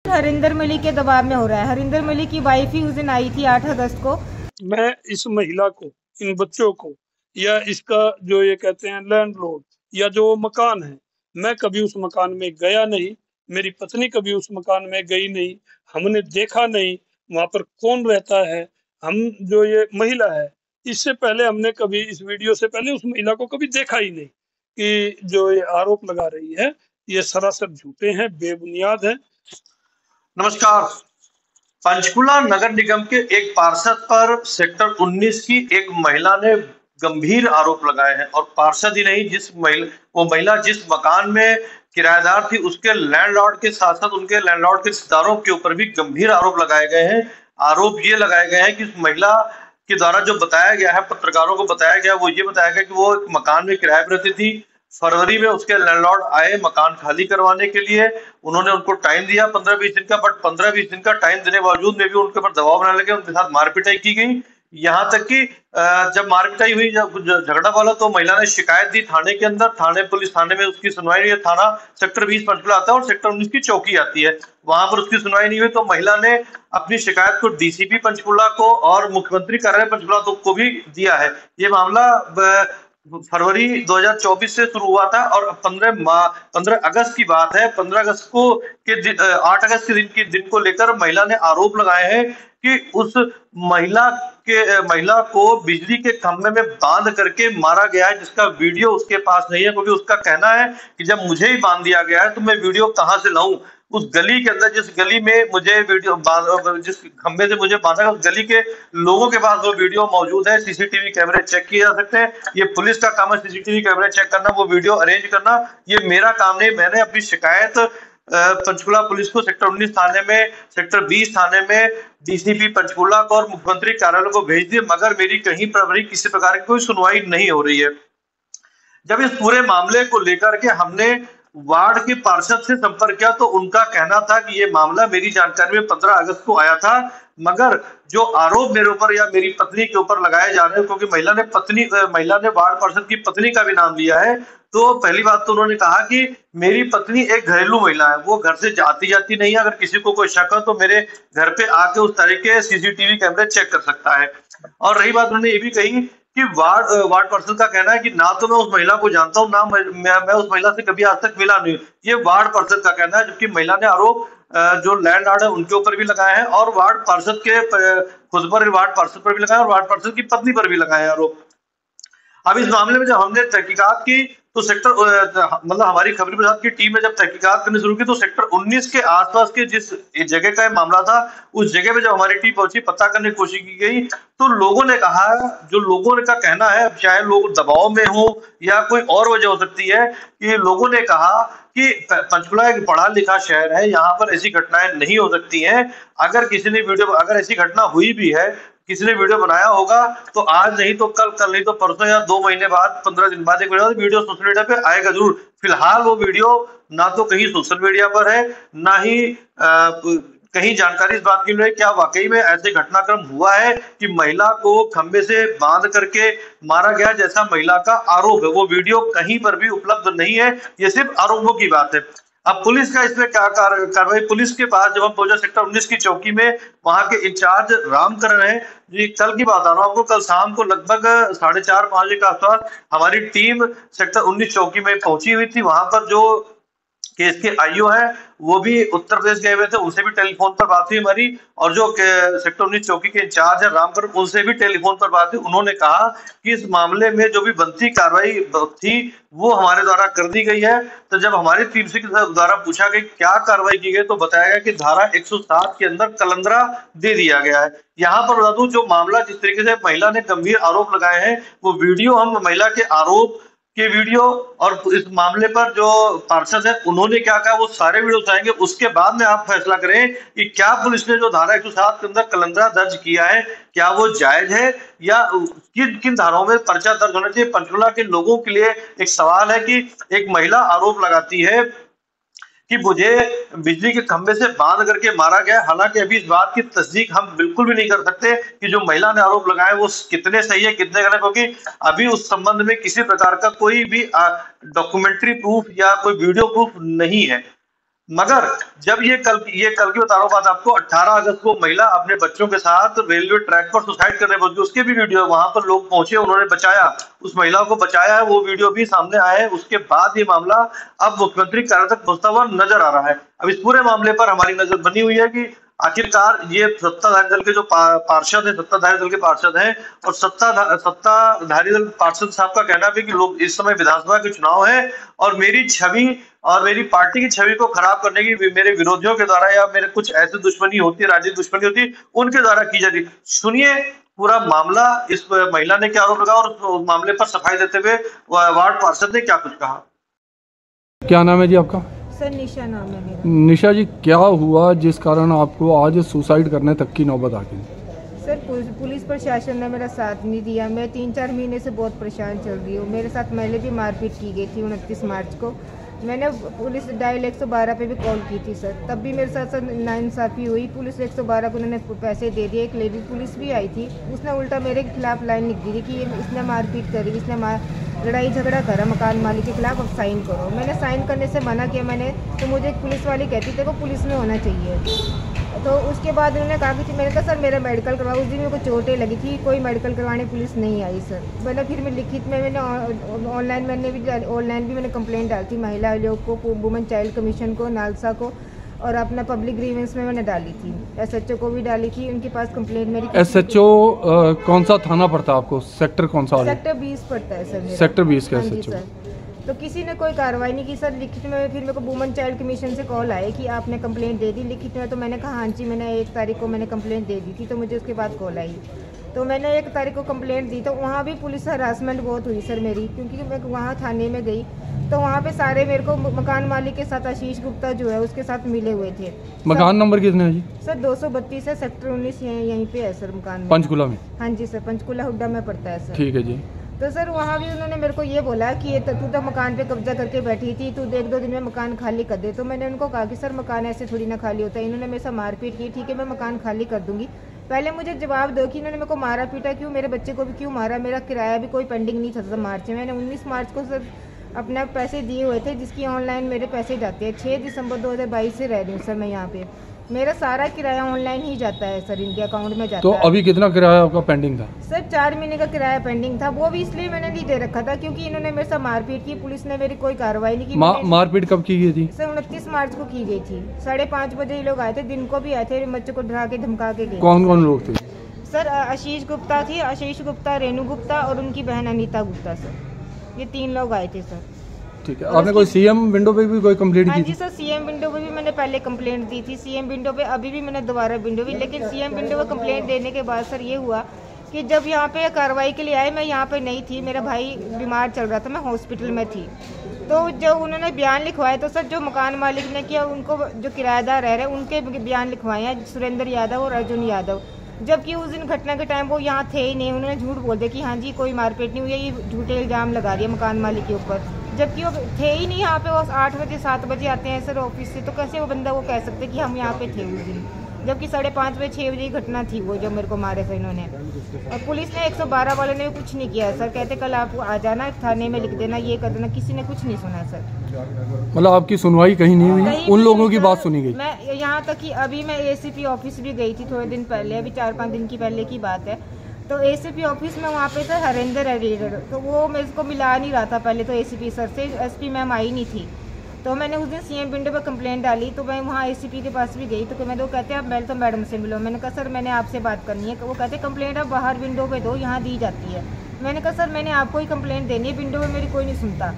हरिंदर मली के दबाव में हो रहा है। हरिंदर मली की वाइफ ही उस दिन आई थी 8 अगस्त को। मैं इस महिला को, इन बच्चों को, या इसका जो ये कहते हैं लैंडलॉर्ड या जो मकान है, मैं कभी उस मकान में गया नहीं। मेरी पत्नी कभी उस मकान में गई नहीं। हमने देखा नहीं वहां पर कौन रहता है। हम जो ये महिला है, इससे पहले हमने कभी इस वीडियो से पहले उस महिला को कभी देखा ही नहीं। कि जो ये आरोप लगा रही है ये सरासर झूठे हैं, बेबुनियाद है। नमस्कार। पंचकुला नगर निगम के एक पार्षद पर सेक्टर 19 की एक महिला ने गंभीर आरोप लगाए हैं और पार्षद ही नहीं, वो महिला जिस मकान में किराएदार थी उसके लैंडलॉर्ड के साथ साथ उनके लैंडलॉर्ड के रिश्तेदारों के ऊपर भी गंभीर आरोप लगाए गए हैं। आरोप ये लगाए गए हैं कि उस महिला के द्वारा जो बताया गया है, पत्रकारों को बताया गया, वो ये बताया गया कि वो एक मकान में किराए पर रहती थी। फरवरी में उसके लैंडलॉर्ड आए मकान खाली करवाने के लिए। उन्होंने उनको टाइम दिया 15-20 दिन का, बट 15-20 दिन का टाइम देने के बावजूद में भी उनके ऊपर दबाव बनाने लगे, उनके साथ मारपिटाई की गई। यहाँ तक कि जब मारपिटाई हुई, जब झगड़ा वाला, तो महिला ने शिकायत दी थाने के अंदर। पुलिस थाने में उसकी सुनवाई नहीं है। थाना सेक्टर 20 पंचकुला आता है और सेक्टर 19 की चौकी आती है, वहां पर उसकी सुनवाई नहीं हुई। तो महिला ने अपनी शिकायत को डीसीपी पंचकुला को और मुख्यमंत्री कार्यालय पंचकुला को भी दिया है। ये मामला फरवरी 2024 से शुरू हुआ था और 15 अगस्त की बात है। 15 अगस्त को 8 अगस्त के दिन को लेकर महिला ने आरोप लगाए हैं कि उस महिला को बिजली के खंभे में बांध करके मारा गया है, जिसका वीडियो उसके पास नहीं है, क्योंकि उसका कहना है कि जब मुझे ही बांध दिया गया है तो मैं वीडियो कहां से लाऊं। उस गली के अंदर, जिस गली में मुझे जिस खंभे से मुझे बांधा गया, उस गली के लोगों के पास वो वीडियो मौजूद है। सीसीटीवी कैमरे चेक किए जा सकते हैं। ये पुलिस का काम है सीसीटीवी कैमरे चेक करना, वो वीडियो अरेंज करना। ये मेरा काम नहीं। मैंने अपनी शिकायत पंचकुला पुलिस को सेक्टर 19 थाने में, सेक्टर 20 थाने में, डीसीपी पंचकुला को और मुख्यमंत्री कार्यालय को भेज दी, मगर मेरी कहीं पर भी किसी प्रकार की कोई सुनवाई नहीं हो रही है। जब इस पूरे मामले को लेकर के हमने वार्ड के पार्षद से संपर्क किया तो उनका कहना था कि ये मामला मेरी जानकारी में 15 अगस्त को आया था, मगर जो आरोप मेरे ऊपर या मेरी पत्नी के ऊपर लगाए जा रहे हैं, क्योंकि महिला ने वार्ड पार्षद की पत्नी का भी नाम लिया है। तो पहली बात तो उन्होंने कहा कि मेरी पत्नी एक घरेलू महिला है, वो घर से जाती जाती नहीं है। अगर किसी को कोई शक हो तो मेरे घर पे आके उस तरह के सीसीटीवी कैमरे चेक कर सकता है। और रही बात, उन्होंने ये भी कही कि वार्ड पार्षद का कहना है कि ना तो मैं उस महिला को जानता हूं, ना मैं उस महिला से कभी आज तक मिला नहीं। ये वार्ड पार्षद का कहना है, जबकि महिला ने आरोप जो लैंडलॉर्ड है उनके ऊपर भी लगाए हैं और वार्ड पार्षद के खुद पर, वार्ड पार्षद पर भी लगाए और वार्ड पार्षद की पत्नी पर भी लगाए हैं आरोप। अब इस मामले में जब हमने तहकीकात की तो हमारी खबरी प्रसाद की टीम ने जब तहकीकात करनी शुरू की तो सेक्टर 19 के आसपास के जिस जगह का मामला था, उस जगह पे जब हमारी टीम पहुंची, पता करने की कोशिश की गई, तो लोगों ने कहा, जो लोगों का कहना है, चाहे लोग दबाव में हो या कोई और वजह हो सकती है, कि लोगों ने कहा कि पंचकुला एक पढ़ा लिखा शहर है, यहाँ पर ऐसी घटनाएं नहीं हो सकती हैं। अगर ऐसी घटना हुई भी है, किसी ने वीडियो बनाया होगा, तो आज नहीं तो कल नहीं तो परसों या 2 महीने बाद, 15 दिन बाद एक वीडियो सोशल मीडिया पे आएगा जरूर। फिलहाल वो वीडियो ना तो कहीं सोशल मीडिया पर है, ना ही कहीं जानकारी इस बात की मिली क्या वाकई में ऐसे घटनाक्रम हुआ है कि महिला को खंबे से बांध करके मारा गया, जैसा महिला का आरोप है। वो वीडियो कहीं पर भी उपलब्ध नहीं है। ये सिर्फ आरोपों की बात है। अब पुलिस का इसमें क्या कार्रवाई, पुलिस के पास जब हम पहुंचे सेक्टर 19 की चौकी में, वहां के इंचार्ज रामकरण है जी, कल की बात आ रहा हूं आपको, कल शाम को लगभग 4:30-5 के आसपास हमारी टीम सेक्टर 19 चौकी में पहुंची हुई थी। वहां पर जो केस के आईओ है वो भी उत्तर प्रदेश गए हुए थे, उनसे भी टेलीफोन पर बात हुई हमारी, और जो सेक्टर 19 चौकी के इंचार्ज है रामकरण, उनसे भी टेलीफोन पर बात हुई। उन्होंने कहा कि इस मामले में जो भी बनती कार्रवाई थी वो हमारे द्वारा कर दी गई है। तो जब हमारी टीम से द्वारा पूछा गया क्या कार्रवाई की गई, तो बताया गया कि धारा 107 के अंदर कलंदरा दे दिया गया है। यहाँ पर बता दूं, जो मामला जिस तरीके से महिला ने गंभीर आरोप लगाए हैं, वो वीडियो हम महिला के आरोप के वीडियो और इस मामले पर जो पार्षद है उन्होंने क्या कहा, वो सारे वीडियो आएंगे। उसके बाद में आप फैसला करें कि क्या पुलिस ने जो धारा 107 के अंदर कलंदरा दर्ज किया है, क्या वो जायज है या किन किन धाराओं में पर्चा दर्ज होना चाहिए। पंचकुला के लोगों के लिए एक सवाल है कि एक महिला आरोप लगाती है कि मुझे बिजली के खंभे से बांध करके मारा गया। हालांकि अभी इस बात की तस्दीक हम बिल्कुल भी नहीं कर सकते कि जो महिला ने आरोप लगाए वो कितने सही है कितने गलत, क्योंकि अभी उस संबंध में किसी प्रकार का कोई भी डॉक्यूमेंट्री प्रूफ या कोई वीडियो प्रूफ नहीं है। मगर जब ये कल की बता रहा हूँ बात आपको, 18 अगस्त को महिला अपने बच्चों के साथ रेलवे ट्रैक पर सुसाइड करने पहुंची, उसके भी वीडियो, वहां पर लोग पहुंचे, उन्होंने बचाया, उस महिला को बचाया है, वो वीडियो भी सामने आया है। उसके बाद ये मामला अब मुख्यमंत्री कार्यालय तक पहुंचता हुआ नजर आ रहा है। अब इस पूरे मामले पर हमारी नजर बनी हुई है कि आखिरकार ये सत्ताधारी दल के जो पार्षद है, सत्ताधारी दल के पार्षद हैं, और सत्ताधारी दल पार्षद साहब का कहना भी कि लोग इस समय विधानसभा के चुनाव है और मेरी छवि और मेरी पार्टी की छवि को खराब करने की मेरे विरोधियों के द्वारा या मेरे कुछ ऐसे दुश्मनी होती है, राजनीतिक दुश्मनी होती है, उनके द्वारा की जाती। सुनिए पूरा मामला, इस महिला ने क्या आरोप लगाया और उस मामले पर सफाई देते हुए वार्ड पार्षद ने क्या कुछ कहा। क्या नाम है जी आपका? सर निशा नाम है मेरा। निशा जी, क्या हुआ जिस कारण आपको आज सुसाइड करने तक की नौबत आ गई? सर पुलिस प्रशासन ने मेरा साथ नहीं दिया। मैं 3-4 महीने से बहुत परेशान चल रही हूँ। मेरे साथ पहले भी मारपीट की गई थी 29 मार्च को। मैंने पुलिस डायल 112 पे भी कॉल की थी सर, तब भी मेरे साथ सर नाइंसाफ़ी हुई। पुलिस 112 को उन्होंने पैसे दे दिए। एक लेडी पुलिस भी आई थी, उसने उल्टा मेरे खिलाफ लाइन लिख दी थी कि इसने मारपीट करी, इसने लड़ाई झगड़ा करा मकान मालिक के खिलाफ, अब साइन करो। मैंने साइन करने से मना किया मैंने, तो मुझे एक पुलिस वाली कहती थी वो पुलिस में होना चाहिए। तो उसके बाद उन्होंने कहा कि मैंने कहा सर मेरा मेडिकल करवा, उस दिन मेरे को चोटें लगी थी, कोई मेडिकल करवाने पुलिस नहीं आई सर। मैंने फिर मैं लिखित में मैंने ऑनलाइन भी मैंने कंप्लेंट डाली थी महिला आयोग को, वुमेन चाइल्ड कमीशन को, नालसा को, और अपना पब्लिक ग्रीवेंस में मैंने डाली थी। SHO को भी डाली थी, उनके पास कंप्लेंट मेरी। SHO कौन सा थाना पड़ता है आपको? सेक्टर कौन सा? सेक्टर 20 पड़ता है सर मेरा। सेक्टर 20 का SHO SHO। तो किसी ने कोई कार्रवाई नहीं की सर। लिखित में फिर मेरे को वुमेन चाइल्ड कमीशन से कॉल आए कि आपने कंप्लेंट दे दी लिखित में, तो मैंने कहा हाँ जी मैंने 1 तारीख को मैंने कंप्लेंट दे दी थी। तो मुझे उसके बाद कॉल आई, तो मैंने 1 तारीख को कंप्लेंट दी। तो वहाँ भी पुलिस हरासमेंट बहुत हुई सर मेरी, क्योंकि मैं वहाँ थाने में गई तो वहाँ पे सारे मेरे को मकान मालिक के साथ आशीष गुप्ता जो है उसके साथ मिले हुए थे। मकान नंबर कितने है जी? सर 232 है, सेक्टर 19 यहीं पे है सर मकान में। पंचकुला में? हाँ जी सर, पंचकुला हुड्डा में पड़ता है सर। ठीक है जी। तो सर वहाँ भी उन्होंने मेरे को ये बोला कि तू तो मकान पे कब्जा करके बैठी थी, तू 1-2 दिन में मकान खाली कर दे। तो मैंने उनको कहा कि सर मकान ऐसे थोड़ी ना खाली होता है। इन्होंने मेरे साथ मारपीट की, ठीक है मैं मकान खाली कर दूंगी, पहले मुझे जवाब दो कि इन्होंने मेरे को मारा पीटा क्यों, मेरे बच्चे को भी क्यों मारा, मेरा किराया भी कोई पेंडिंग नहीं था मार्च में। मैंने 19 मार्च को सर अपना पैसे दिए हुए थे, जिसकी ऑनलाइन मेरे पैसे जाते हैं। 6 दिसंबर 2022 से रह रही हूँ सर मैं यहाँ पे। मेरा सारा किराया ऑनलाइन ही जाता है सर, इनके अकाउंट में जाता तो है। अभी कितना किराया आपका पेंडिंग था? सर 4 महीने का किराया पेंडिंग था, वो भी इसलिए मैंने नहीं दे रखा था क्योंकि इन्होंने मेरे साथ मारपीट की। पुलिस ने मेरी कोई कार्रवाई नहीं की। मारपीट कब की गई थी? सर 29 मार्च को की गई थी। 5:30 बजे ये लोग आए थे, दिन को भी आए थे, बच्चों को डरा के धमका के गए। कौन कौन लोग थे? सर आशीष गुप्ता थी, आशीष गुप्ता, रेणु गुप्ता और उनकी बहन अनीता गुप्ता सर, ये 3 लोग आए थे सर। ठीक है। आपने कोई CM विंडो पे भी कोई कंप्लेंट की थी? हाँ जी सर, CM विंडो पे भी मैंने पहले कंप्लेंट दी थी। CM विंडो पे अभी भी मैंने दोबारा विंडो भी, लेकिन CM विंडो पे कंप्लेंट देने के बाद सर ये हुआ कि जब यहाँ पे कार्रवाई के लिए आए, मैं यहाँ पे नहीं थी, मेरा भाई बीमार चल रहा था, मैं हॉस्पिटल में थी। तो जब उन्होंने बयान लिखवाए तो सर जो मकान मालिक ने किया, उनको जो किराएदार रह रहे उनके बयान लिखवाए हैं, सुरेंद्र यादव और अर्जुन यादव। जबकि उस दिन घटना के टाइम वो यहाँ थे ही नहीं। उन्होंने झूठ बोल दिया कि हाँ जी कोई मारपीट नहीं हुई है, ये झूठे इल्जाम लगा दिया मकान मालिक के ऊपर, जबकि वो थे ही नहीं यहाँ पे। वो 8 बजे 7 बजे आते हैं सर ऑफिस से, तो कैसे वो बंदा वो कह सकते कि हम यहाँ पे थे उस दिन, जबकि 5:30 बजे 6 बजे की घटना थी वो जब मेरे को मारे थे इन्होंने। और पुलिस ने 112 वाले ने भी कुछ नहीं किया सर, कहते कल आप आ जाना थाने में लिख देना, ये कर देना, किसी ने कुछ नहीं सुना सर। मतलब आपकी सुनवाई कहीं नहीं हुई, उन लोगों की बात सुनी गई? मैं यहाँ तक कि अभी मैं ACP ऑफिस भी गई थी थोड़े दिन पहले, अभी 4-5 दिन की पहले की बात है। तो ACP ऑफिस में वहाँ पे सर हरिंदर है रीडर, तो वो मेरे को मिला नहीं रहा था पहले तो ACP सर से, SP मैम आई नहीं थी। तो मैंने उस दिन CM विंडो पर कंप्लेंट डाली, तो मैं वहाँ ACP के पास भी गई, तो मैं तो कहते हैं आप पहले तो मैडम से मिलो। मैंने कहा सर मैंने आपसे बात करनी है। वो कहते कंप्लेंट आप बाहर विंडो पे दो, यहाँ दी जाती है। मैंने कहा सर मैंने आपको ही कंप्लेंट देनी है, विंडो में मेरी कोई नहीं सुनता।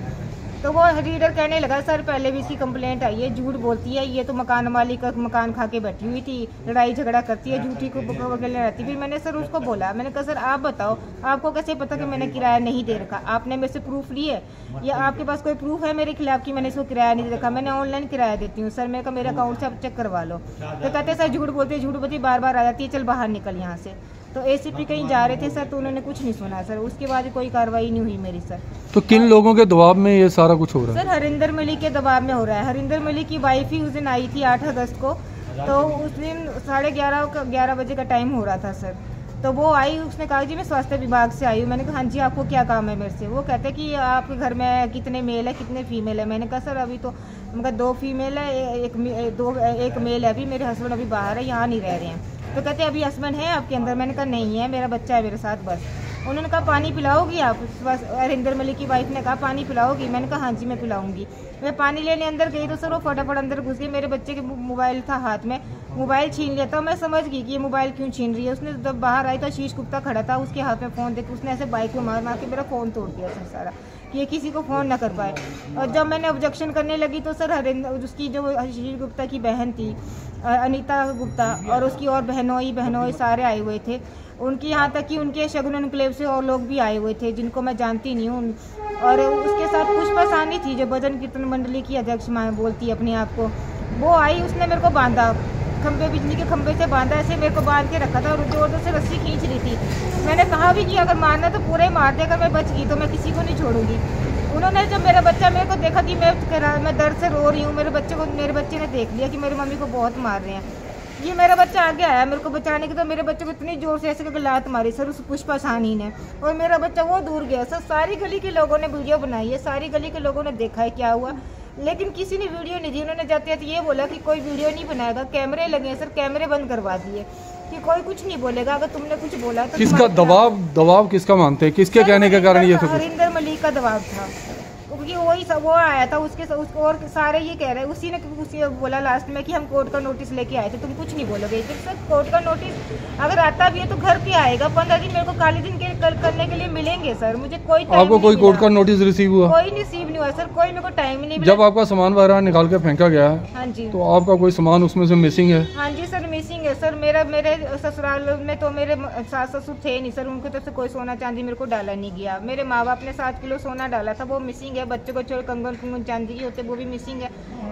तो वो रीडर कहने लगा सर पहले भी इसकी कंप्लेंट आई है, झूठ बोलती है, ये तो मकान मालिक का मकान खा के बैठी हुई थी, लड़ाई झगड़ा करती है, झूठी को वगैरह रहती। फिर मैंने सर उसको बोला, मैंने कहा सर आप बताओ आपको कैसे पता कि मैंने किराया नहीं दे रखा, आपने मेरे से प्रूफ ली है या आपके पास कोई प्रूफ है मेरे खिलाफ कि मैंने इसको किराया नहीं दे रखा? मैंने ऑनलाइन किराया देती हूँ सर, मैं कहा मेरे अकाउंट से आप चेक करवा लो। तो कहते सर झूठ बोलती बार बार आ जाती है, चल बाहर निकल यहाँ से। तो ACP कहीं जा रहे थे सर, तो उन्होंने कुछ नहीं सुना सर, उसके बाद कोई कार्रवाई नहीं हुई मेरी सर। तो किन लोगों के दबाव में ये सारा कुछ हो रहा है? सर हरिंदर मलिक के दबाव में हो रहा है। हरिंदर मलिक की वाइफ ही उस दिन आई थी 8 अगस्त को, तो उस दिन 11:30 बजे का टाइम हो रहा था सर। तो वो आई, उसने कहा जी मैं स्वास्थ्य विभाग से आई हूँ। मैंने कहा हाँ जी आपको क्या काम है मेरे से? वो कहते कि आपके घर में कितने मेल है कितने फीमेल है? मैंने कहा सर अभी तो मगर 2 फीमेल है, एक मेल है। अभी मेरे हस्बैंड अभी बाहर है, यहाँ नहीं रह रहे हैं। तो कहते अभी हस्बैंड है आपके अंदर? मैंने कहा नहीं है, मेरा बच्चा है मेरे साथ बस। उन्होंने कहा पानी पिलाओगी आप? बस हरिंदर मलिक की वाइफ ने कहा पानी पिलाओगी? मैंने कहा हाँ जी मैं पिलाऊंगी। मैं पानी लेने अंदर गई तो सर वो फटाफट अंदर घुस गई। मेरे बच्चे के मोबाइल था हाथ में, मोबाइल छीन लिया था। मैं समझ गई कि ये मोबाइल क्यों छीन रही है। उसने जब बाहर आई तो आशीष गुप्ता खड़ा था, उसके हाथ में फ़ोन देकर उसने ऐसे बाइक में मार मार के मेरा फ़ोन तोड़ दिया सर सारा, कि ये किसी को फ़ोन ना कर पाए। और जब मैंने ऑब्जेक्शन करने लगी तो सर उसकी जो आशीष गुप्ता की बहन थी अनीता गुप्ता, और उसकी और बहनोई सारे आए हुए थे उनकी, यहाँ तक कि उनके शगुन एनक्लेव से और लोग भी आए हुए थे जिनको मैं जानती नहीं हूँ। और उसके साथ पुष्पा सानी थी जो भजन कीर्तन मंडली की अध्यक्ष माँ बोलती है अपने आप को, वो आई। उसने मेरे को बांधा खंबे, बिजली के खंबे से बांधा, ऐसे मेरे को बांध के रखा था और जोर जोर से रस्सी खींच रही थी। मैंने कहा भी कि अगर मारना तो पूरे मार दे, अगर मैं बच गई तो मैं किसी को नहीं छोड़ूंगी। उन्होंने जब मेरा बच्चा मेरे को देखा कि मैं दर्द से रो रही हूँ, मेरे बच्चे ने देख लिया कि मेरी मम्मी को बहुत मार रहे हैं। ये मेरा बच्चा आगे आया मेरे को बचाने की, तो मेरे बच्चे को इतनी जोर से ऐसे करके लात मारी सर उस पुष्पा सानी ने, और मेरा बच्चा वो दूर गया सर। सारी गली के लोगों ने वीडियो बनाई है, सारी गली के लोगों ने देखा है क्या हुआ, लेकिन किसी ने वीडियो नहीं दी। उन्होंने जाते जाते ये बोला कि कोई वीडियो नहीं बनाएगा, कैमरे लगे हैं सर, कैमरे बंद करवा दिए कि कोई कुछ नहीं बोलेगा, अगर तुमने कुछ बोला तो। किसका दबाव किसका मानते हैं, किसके कहने के कारण ये सब? हरिंदर मलिक का दबाव था, क्योंकि वही सब वो आया था उसको और सारे ये कह रहे हैं, उसी ने बोला लास्ट में कि हम कोर्ट का नोटिस लेके आए थे, तुम कुछ नहीं बोलोगे। तो सर कोर्ट का नोटिस अगर आता भी है तो घर पे आएगा, 15 दिन मेरे को काले दिन के करने के लिए मिलेंगे सर। मुझे कोई टाइम आपको कोई कोर्ट का नोटिस रिसीव हुआ? कोई रिसीव नहीं हुआ सर, कोई मेरे को टाइम ही नहीं मिला। जब आपका सामान वगैरह निकाल के फेंका गया है, हाँ जी, तो आपका कोई सामान उसमें से मिसिंग है? हाँ जी सर मिसिंग है सर। मेरे ससुराल में तो मेरे सास ससुर थे नहीं सर, उनकी तरफ से कोई सोना चांदी मेरे को डाला नहीं गया। मेरे माँ बाप ने 7 किलो सोना डाला था, वो मिसिंग है। बच्चों को छोड़ कंगन चांदी की होते वो भी मिसिंग है।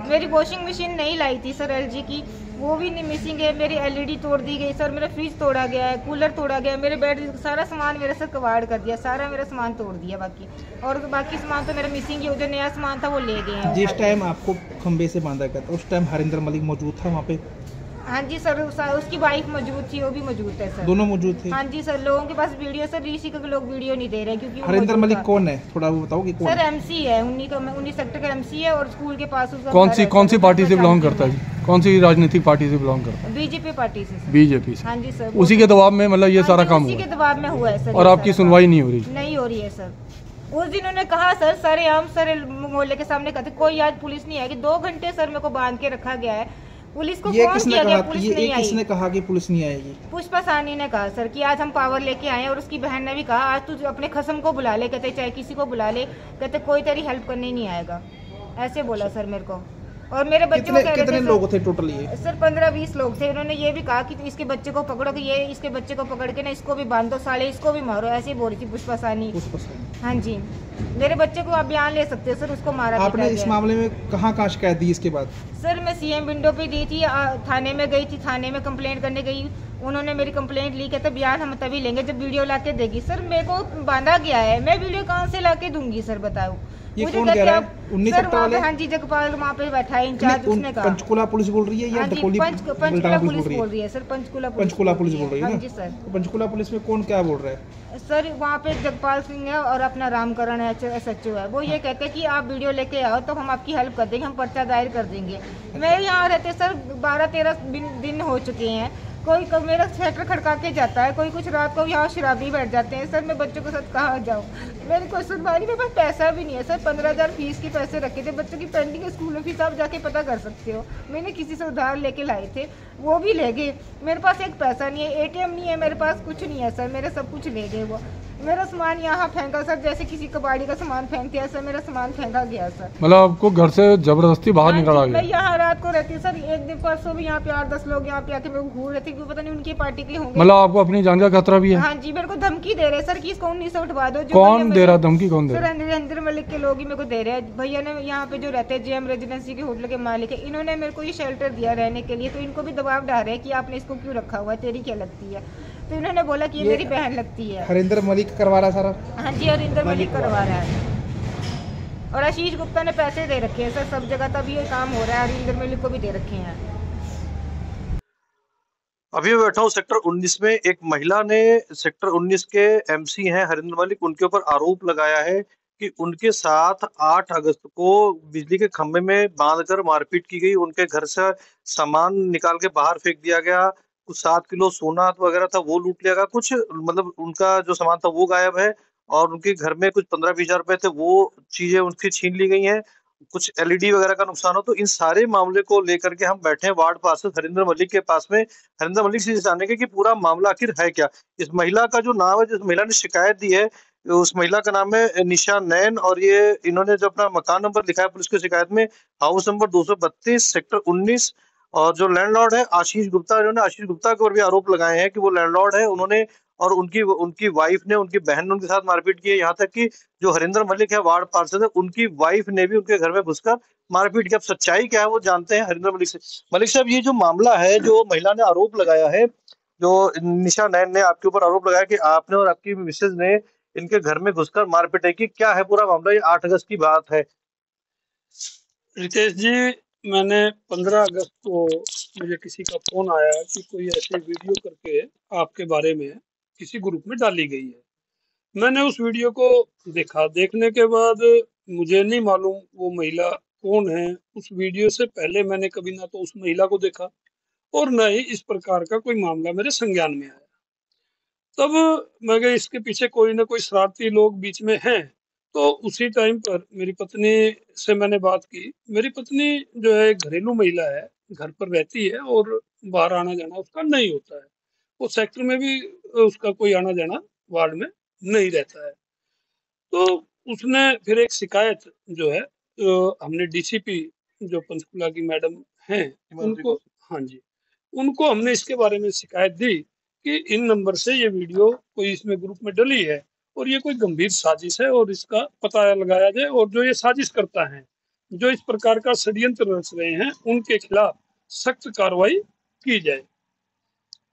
मेरी वॉशिंग मशीन नहीं लाई थी सर LG की, वो भी नहीं मिसिंग है। मेरी LED तोड़ दी गई सर, मेरा फ्रिज तोड़ा गया है, कूलर तोड़ा गया है, मेरे बेड सारा सामान मेरे सर कबाड़ कर दिया, सारा मेरा सामान तोड़ दिया। बाकी सामान तो मेरा मिसिंग है, जो नया सामान था वो ले गए हैं। जिस टाइम आपको खंबे से बांधा गया था उस टाइम हरिंदर मलिक मौजूद था वहाँ पे? हाँ जी सर, उसकी वाइफ मौजूद थी, वो भी मौजूद है सर। दोनों मौजूद थे? हाँ जी सर, लोगों के पास वीडियो सर, ऋषि के लोग वीडियो नहीं दे रहे क्योंकि हरिंदर मलिक कौन है, थोड़ा वो बताओ कि कौन? सर MC है, 19 सेक्टर का MC है, और स्कूल के पास उसका कौन सी पार्टी से बिलोंग करता है? कौन सी राजनीतिक पार्टी से बिलोंग करता है? BJP पार्टी से। BJP से? हाँ जी सर। उसी के दबाव में मतलब ये सारा काम हुआ? उसी के दबाव में हुआ है सर। और आपकी सुनवाई नहीं हो रही? नहीं हो रही है सर। उस दिन उन्होंने कहा सर, सारे आम सर मोहल्ले के सामने कहते कोई आज पुलिस नहीं आएगी। 2 घंटे सर मेरे को बांध के रखा गया है, पुलिस को फोन किया गया, पुलिस नहीं आई। किसने कहा कि पुलिस नहीं आएगी? पुष्पा सानी ने कहा सर कि आज हम पावर लेके आए हैं, और उसकी बहन ने भी कहा आज तू अपने खसम को बुला ले, कहते चाहे किसी को बुला ले, कहते कोई तेरी हेल्प करने नहीं आएगा, ऐसे बोला सर मेरे को। और मेरे बच्चे को कितने लोग थे टोटल? ये सर 15-20 लोग थे। उन्होंने ये भी कहा कि इसके बच्चे को पकड़ो, कि ये इसके बच्चे को पकड़ के ना इसको भी बांधो, साले इसको भी मारो, ऐसे ही बोल रही थी पुष्पा सानी। हाँ जी, मेरे बच्चे को आप बयान ले सकते हो सर, उसको मारा। आपने इस मामले में कहाँ शिकायत दी इसके बाद? सर मैं CM विंडो पे दी थी, थाने में गई थी, थाने में कंप्लेंट करने गई, उन्होंने मेरी कंप्लेंट ली, कहते बयान हम तभी लेंगे जब वीडियो लाके देगी। सर मेरे को बांधा गया है, मैं वीडियो कहाँ से लाके दूंगी सर, बताओ। ये कौन कह रहा है? 19 सेक्टर वाले? हाँ जी, जगपाल वहाँ पे बैठा है इंचार्ज, उसने कहा। पंचकुला पुलिस बोल रही है या पंचकुला पुलिस बोल रही है सर? पंचकुला पुलिस बोल रही है हाँ ना जी सर। पंचकुला पुलिस में कौन क्या बोल रहा है सर? वहाँ पे जगपाल सिंह है और अपना रामकरण है, SHO है, वो ये कहते हैं कि आप वीडियो लेके आओ तो हम आपकी हेल्प कर देंगे, हम पर्चा दायर कर देंगे। मैं यहाँ रहते सर 12-13 दिन हो चुके हैं, कोई मेरा शटर खड़का के जाता है, कोई कुछ रात को यहाँ शराबी बैठ जाते हैं सर। मैं बच्चों के साथ कहाँ जाऊँ, मेरी कोई सुनवाई, मेरे पास पैसा भी नहीं है सर। 15,000 फीस के पैसे रखे थे, बच्चों की पेंडिंग स्कूल में फीस आप जाके पता कर सकते हो। मैंने किसी से उधार लेके लाए थे, वो भी ले गए। मेरे पास एक पैसा नहीं है, ATM नहीं है मेरे पास, कुछ नहीं है सर, मेरे सब कुछ ले गए वो। मेरा सामान यहाँ फेंका सर, जैसे किसी कबाड़ी का सामान फेंकते हैं सर, मेरा सामान फेंका गया सर। मतलब आपको घर से जबरदस्ती बाहर निकाला गया? मैं यहाँ रात को रहती सर, एक दिन परसों भी यहाँ पे 8-10 लोग यहाँ पे आके मेरे को घूर रहे थे, पता नहीं उनकी पार्टी के होंगे। मतलब आपको अपनी जान का खतरा भी है? हाँ जी, मेरे को धमकी दे रहे सर कि इसको 19 से उठवा दो। कौन दे रहा धमकी? कौन दे रहा? सर हरिंदर मलिक के लोग ही मेरे को दे रहे हैं। भैया ने यहाँ पे जो रहते हैं JM रेजिडेंसी के होटल के मालिक है, इन्होंने मेरे को ये शेल्टर दिया रहने के लिए, तो इनको भी दबाव डाल रहे हैं कि आपने इसको क्यों रखा हुआ है, तेरी क्या लगती है? तो इन्होंने बोला कि ये मेरी बहन लगती है। हरिंदर मलिक करवा रहा सारा? हाँ जी, हरिंदर मलिक करवा रहा है, और आशीष गुप्ता ने पैसे दे रखे हैं सर सब जगह, तभी ये काम हो रहा है। हरिंदर मलिक को भी दे रखे हैं। अभी मैं बैठा हूँ सेक्टर 19 में। एक महिला ने सेक्टर 19 के MC हैं हरिंदर मलिक, उनके ऊपर आरोप लगाया है कि उनके साथ 8 अगस्त को बिजली के खंभे में बांधकर मारपीट की गई, उनके घर से सामान निकाल के बाहर फेंक दिया गया, कुछ 7 किलो सोना वगैरह था वो लूट लिया गया, कुछ मतलब उनका जो सामान था वो गायब है और उनके घर में कुछ 15-20 हजार रुपए थे वो चीजें उनकी छीन ली गई हैं, कुछ एलईडी वगैरह का नुकसान हो। तो इन सारे मामले को लेकर के हम बैठे हैं वार्ड पार्षद हरिंदर मलिक के पास में, हरिंदर मलिक से जानने के कि पूरा मामला आखिर है क्या। इस महिला का जो नाम है, जिस महिला ने शिकायत दी है, उस महिला का नाम है निशा नैन, और ये इन्होंने जो अपना मकान नंबर लिखा है पुलिस की शिकायत में, हाउस नंबर 232 सेक्टर 19, और जो लैंडलॉर्ड है आशीष गुप्ता, इन्होंने आशीष गुप्ता के ऊपर भी आरोप लगाए हैं कि वो लैंडलॉर्ड है, उन्होंने और उनकी उनकी वाइफ ने, उनकी बहन ने उनके साथ मारपीट की है। यहाँ तक कि जो हरिंदर मलिक है वार्ड पार्षद है, उनकी वाइफ ने भी उनके घर में घुसकर मारपीट की। अब सच्चाई क्या है वो जानते हैं हरिंदर मलिक से। मलिक साहब, ये जो मामला है, जो महिला ने आरोप लगाया है, जो निशा नैन ने आपके ऊपर आरोप लगाया कि आपने और आपकी मिसेज ने इनके घर में घुसकर मारपीट की, क्या है पूरा मामला? ये 8 अगस्त की बात है। रितेश जी, मैंने 15 अगस्त को मुझे किसी का फोन आया कि कोई ऐसे वीडियो करके आपके बारे में किसी ग्रुप में डाली गई है। मैंने उस वीडियो को देखा। देखने के बाद मुझे नहीं मालूम वो महिला कौन है। उस वीडियो से पहले मैंने कभी ना तो उस महिला को देखा और न ही इस प्रकार का कोई मामला मेरे संज्ञान में आया। तब मैं कहा इसके पीछे कोई ना कोई शरारती लोग बीच में हैं। तो उसी टाइम पर मेरी पत्नी से मैंने बात की। मेरी पत्नी जो है घरेलू महिला है, घर पर रहती है और बाहर आना जाना उसका नहीं होता है। वो सेक्टर में भी उसका कोई आना जाना वार्ड में नहीं रहता है। तो उसने फिर एक शिकायत जो है, हमने डीसीपी जो पंचकुला की मैडम हैं उनको, हाँ जी, उनको हमने इसके बारे में शिकायत दी कि इन नंबर से ये वीडियो कोई इसमें ग्रुप में डली है और ये कोई गंभीर साजिश है और इसका पता लगाया जाए और जो ये साजिश करता है, जो इस प्रकार का षड्यंत्र रच रहे हैं, उनके खिलाफ सख्त कार्रवाई की जाए।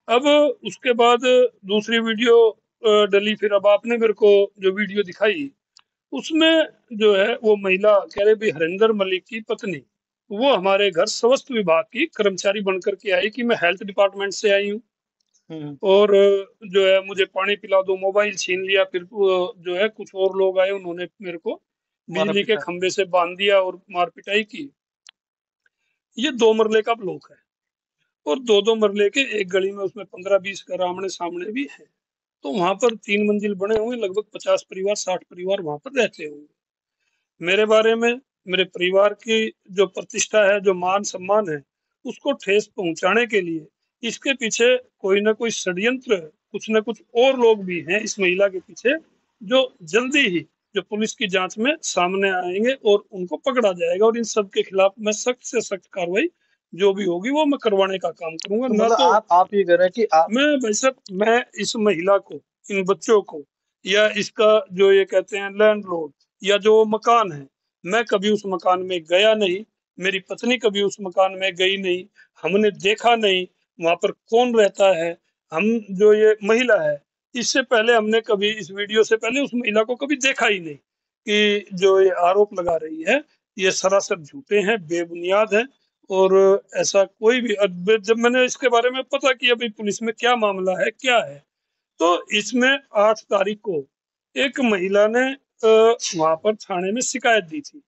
अब उसके बाद दूसरी वीडियो डली। फिर अब आपने मेरे को जो वीडियो दिखाई उसमें जो है वो महिला कह रहे भी हरिंदर मलिक की पत्नी वो हमारे घर स्वास्थ्य विभाग की कर्मचारी बनकर के आई कि मैं हेल्थ डिपार्टमेंट से आई हूँ और जो है मुझे पानी पिला दो, मोबाइल छीन लिया। फिर जो है कुछ और लोग आए, उन्होंने मेरे को बिजली के खंभे से बांध दिया और मार पिटाई की। ये 2 मरले का ब्लॉक है और 2-2 मरले के एक गली में उसमें 15-20 घर आमने सामने भी है। तो वहां पर 3 मंजिल बने हुए, लगभग 50 परिवार 60 परिवार वहां पर रहते होंगे। मेरे बारे में, मेरे परिवार की जो प्रतिष्ठा है, जो मान सम्मान है, उसको ठेस पहुंचाने के लिए इसके पीछे कोई ना कोई षड्यंत्र, कुछ ना कुछ और लोग भी हैं इस महिला के पीछे, जो जल्दी ही जो पुलिस की जांच में सामने आएंगे और उनको पकड़ा जाएगा और इन सब के खिलाफ मैं सख्त से सख्त कार्रवाई जो भी होगी वो मैं करवाने का काम करूंगा। तो ना मतलब तो आप ये कह रहे हैं कि मैं भाई साहब, मैं इस महिला को, इन बच्चों को, या इसका जो ये कहते हैं लैंडलॉर्ड या जो मकान है, मैं कभी उस मकान में गया नहीं, मेरी पत्नी कभी उस मकान में गई नहीं, हमने देखा नहीं वहां पर कौन रहता है। हम जो ये महिला है, इससे पहले हमने कभी इस वीडियो से पहले उस महिला को कभी देखा ही नहीं। कि जो ये आरोप लगा रही है ये सरासर झूठे हैं, बेबुनियाद है और ऐसा कोई भी। जब मैंने इसके बारे में पता किया भाई पुलिस में क्या मामला है क्या है, तो इसमें 8 तारीख को एक महिला ने वहां पर थाने में शिकायत दी थी।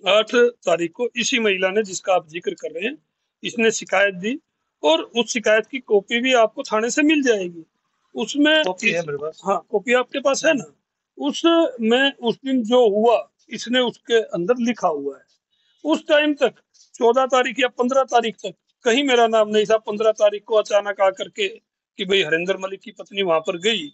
8 तारीख को इसी महिला ने, जिसका आप जिक्र कर रहे हैं, इसने शिकायत दी और उस शिकायत की कॉपी भी आपको थाने से मिल जाएगी। उसमें कॉपी है मेरे पास। हाँ, कॉपी आपके पास है ना। उसमें उस दिन जो हुआ इसने उसके अंदर लिखा हुआ है। उस टाइम तक 14 तारीख या 15 तारीख तक कहीं मेरा नाम नहीं था। 15 तारीख को अचानक आकर के कि भाई हरिंदर मलिक की पत्नी वहां पर गई,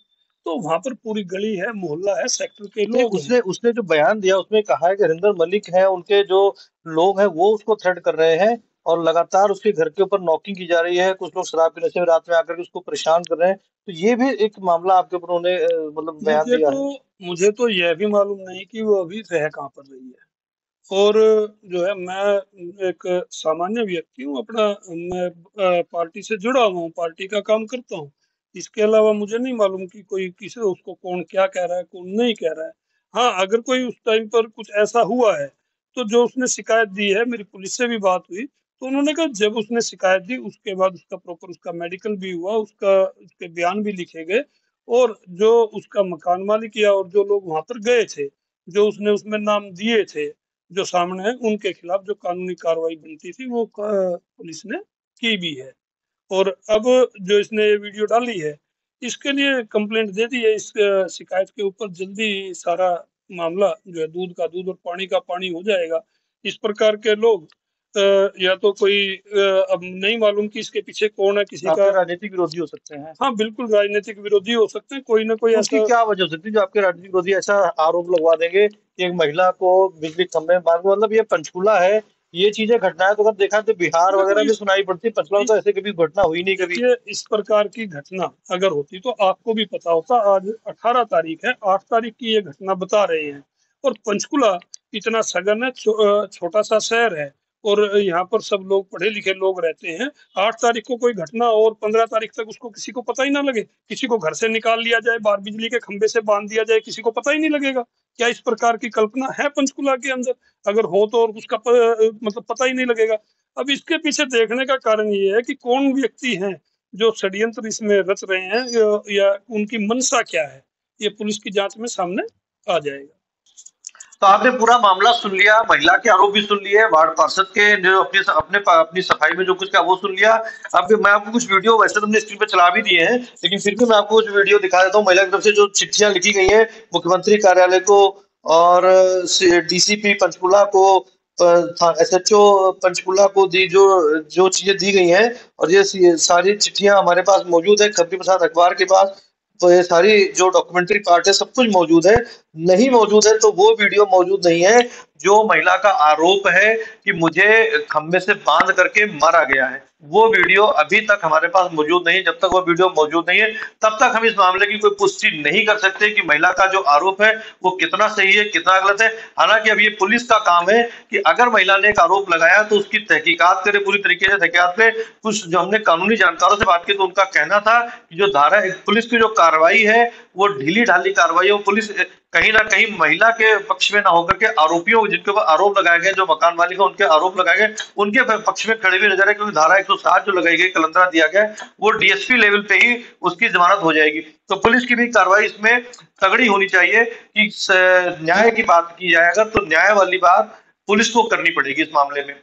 तो वहां पर पूरी गली है, मोहल्ला है, सेक्टर के लोग उसने जो बयान दिया उसमें कहा है कि हरिंदर मलिक है, उनके जो लोग हैं वो उसको थ्रेट कर रहे हैं और लगातार उसके घर के ऊपर नॉकिंग की जा रही है। कुछ लोग शराब के नशे में रात में आकर के उसको परेशान कर रहे हैं। तो ये भी एक मामला आपके ऊपर उन्होंने मतलब बयान दिया है। मुझे तो यह भी मालूम नहीं कि वो अभी रह कहाँ पर रही है। और जो है मैं एक सामान्य व्यक्ति हूँ, अपना मैं पार्टी से जुड़ा हुआ हूँ, पार्टी का काम करता हूँ। इसके अलावा मुझे नहीं मालूम कि कोई किसी उसको कौन क्या कह रहा है कौन नहीं कह रहा है। हाँ, अगर कोई उस टाइम पर कुछ ऐसा हुआ है तो जो उसने शिकायत दी है, मेरी पुलिस से भी बात हुई तो उन्होंने कहा जब उसने शिकायत दी उसके बाद उसका प्रॉपर उसका मेडिकल भी हुआ, उसके बयान भी लिखे गए और जो उसका मकान मालिक या और जो लोग वहां पर गए थे जो उसने उसमें नाम दिए थे जो सामने है, उनके खिलाफ जो कानूनी कार्रवाई बनती थी वो पुलिस ने की भी है। और अब जो इसने ये वीडियो डाली है, इसके लिए कंप्लेंट दे दी है। इस शिकायत के ऊपर जल्दी सारा मामला जो है दूध का दूध और पानी का पानी हो जाएगा। इस प्रकार के लोग या तो कोई अब नहीं मालूम कि इसके पीछे कौन है, किसी का राजनीतिक विरोधी हो सकते हैं। हाँ बिल्कुल, राजनीतिक विरोधी हो सकते हैं, कोई ना कोई उसकी ऐसा। क्या वजह हो सकती है जो आपके राजनीतिक विरोधी ऐसा आरोप लगवा देंगे कि एक महिला को बिजली खंभे में बांध, मतलब ये पंचकूला है, ये चीजें घटनाएं तो अगर देखा तो बिहार वगैरह में सुनाई पड़ती, पंचकुला में तो ऐसे कभी घटना हुई नहीं कभी। देखिए, इस प्रकार की घटना अगर होती तो आपको भी पता होता। आज 18 तारीख है, 8 तारीख की ये घटना बता रहे हैं। और पंचकुला इतना सघन है, छोटा सा शहर है और यहाँ पर सब लोग पढ़े लिखे लोग रहते हैं। 8 तारीख को कोई घटना और 15 तारीख तक उसको किसी को पता ही ना लगे। किसी को घर से निकाल लिया जाए, बाहर बिजली के खंभे से बांध दिया जाए, किसी को पता ही नहीं लगेगा। क्या इस प्रकार की कल्पना है पंचकुला के अंदर? अगर हो तो और उसका मतलब पता ही नहीं लगेगा। अब इसके पीछे देखने का कारण ये है कि कौन व्यक्ति हैं जो षड्यंत्र इसमें रच रहे हैं, या उनकी मंशा क्या है, ये पुलिस की जांच में सामने आ जाएगा। तो आपने पूरा मामला सुन लिया, महिला के आरोप भी सुन लिए, वार्ड पार्षद के जो अपनी सफाई में जो कुछ का वो सुन लिया। अब मैं आपको कुछ वीडियो वैसे तो हमने स्क्रीन पे चला भी दिए हैं, लेकिन फिर भी मैं आपको कुछ वीडियो दिखा देता हूँ। महिला की तरफ से जो चिट्ठियां लिखी गई हैं मुख्यमंत्री कार्यालय को और डीसीपी पंचकुला को, SHO पंचकुला को दी, जो चीजें दी गई हैं, और ये सारी चिट्ठियां हमारे पास मौजूद है खबरी प्रसाद अखबार के पास। तो ये सारी जो डॉक्यूमेंट्री पार्ट है सब कुछ मौजूद है। नहीं मौजूद है तो वो वीडियो मौजूद नहीं है जो महिला का आरोप है कि मुझे खंबे से बांध करके मारा गया है। वो वीडियो अभी तक हमारे पास मौजूद नहीं है। जब तक वो वीडियो मौजूद नहीं है तब तक हम इस मामले की कोई पुष्टि नहीं कर सकते कि महिला का जो आरोप है वो कितना सही है, कितना गलत है। हालांकि अब ये पुलिस का काम है कि अगर महिला ने एक आरोप लगाया तो उसकी तहकीकात करे पूरी तरीके से। तहकीकात पे कुछ जो हमने कानूनी जानकारों से बात की तो उनका कहना था कि जो धारा पुलिस की जो कार्रवाई है वो ढीली ढाली कार्रवाई है। वो पुलिस कहीं ना कहीं महिला के पक्ष में ना होकर के आरोपियों जिनके ऊपर आरोप लगाए गए, जो मकान मालिक है उनके आरोप लगाए गए, उनके पक्ष में खड़े हुए नजर है। क्योंकि धारा 107 जो लगाई गई, कलंदरा दिया गया, वो डीएसपी लेवल पे ही उसकी जमानत हो जाएगी। तो पुलिस की भी कार्रवाई इसमें तगड़ी होनी चाहिए कि न्याय की बात की जाए अगर तो न्याय वाली बात पुलिस को करनी पड़ेगी इस मामले में।